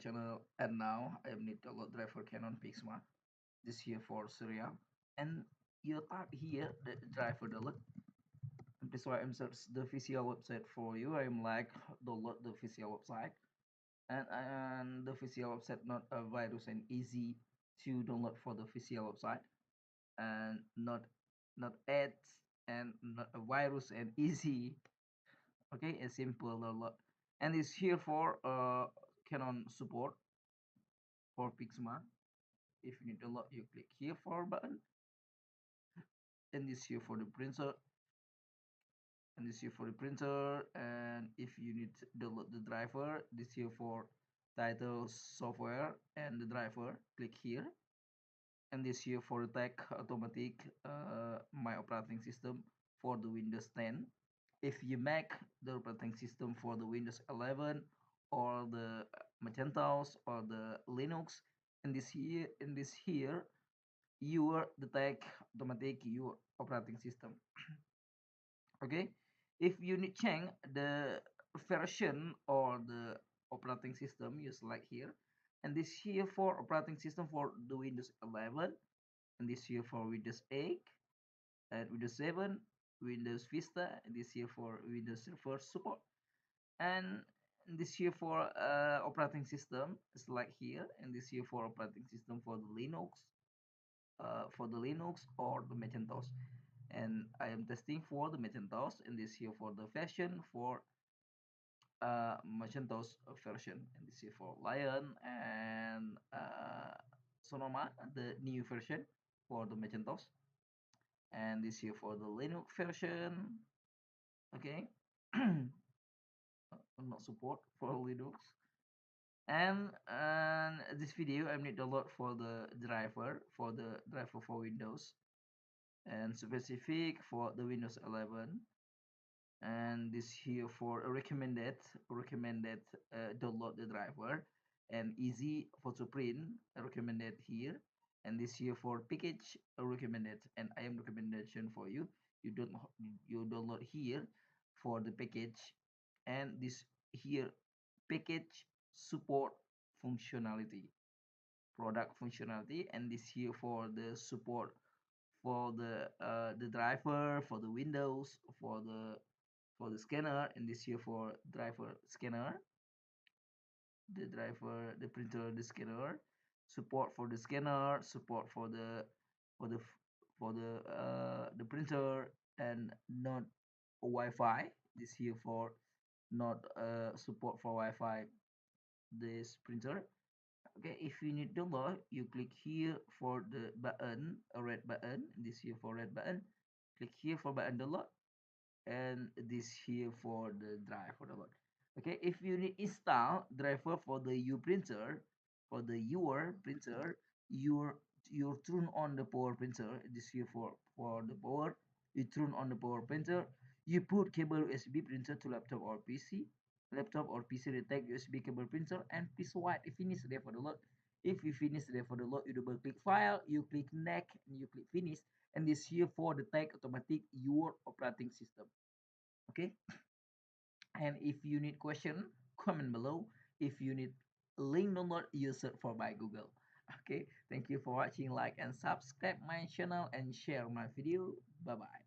channel, and now I need to download driver Canon PIXMA. This here for Syria, and you type here the driver download. And this why I'm search the official website for you. I'm like download the official website, and the official website not a virus and easy to download for the official website, and not ads and not a virus and easy. Okay, a simple download, and it's here for Canon support for Pixma. If you need to load, you click here for button, and this here for the printer, and this here for the printer. And if you need to download the driver, this here for title software and the driver, click here. And this here for the tag automatic my operating system for the Windows 10. If you make the operating system for the Windows 11 or the Macintosh or the Linux, in this here your detect automatic your operating system. Okay, if you need change the version or the operating system, you select here, and this here for operating system for the Windows 11, and this here for Windows 8 and Windows 7, Windows Vista, and this here for Windows Server support. And this here for operating system, select here, and this here for operating system for the Linux or the Macintosh. And I am testing for the Macintosh, and this here for the version for Macintosh version, and this here for Lion and Sonoma, the new version for the Macintosh, and this here for the Linux version. Okay, not support for Linux. And this video I need to download for the driver for Windows, and specific for the Windows 11. And this here for a recommended download the driver, and easy for to print recommended here. And this here for package recommended, and I am recommendation for you. You download here for the package, and this here package support functionality, product functionality. And this here for the support for the driver for the Windows, for the scanner, and this here for driver scanner, the driver, the printer, the scanner, support for the scanner, support for the the printer, and not Wi-Fi. This here for not support for Wi-Fi, this printer. Okay, if you need download, you click here for the button, a red button. This here for red button, click here for button download, and this here for the driver download. Okay, if you need install driver for the U printer, for the your printer, you turn on the power printer. This here for the power, you turn on the power printer. You put cable USB printer to laptop or PC. Laptop or PC detect USB cable printer, and please wait. If finish there for the load. If you finish there for the load, you double click file, you click next, and you click finish. And this here for the tag automatic your operating system. Okay, and if you need question, comment below. If you need link download, you search for by Google. Okay, thank you for watching, like and subscribe my channel and share my video. Bye bye.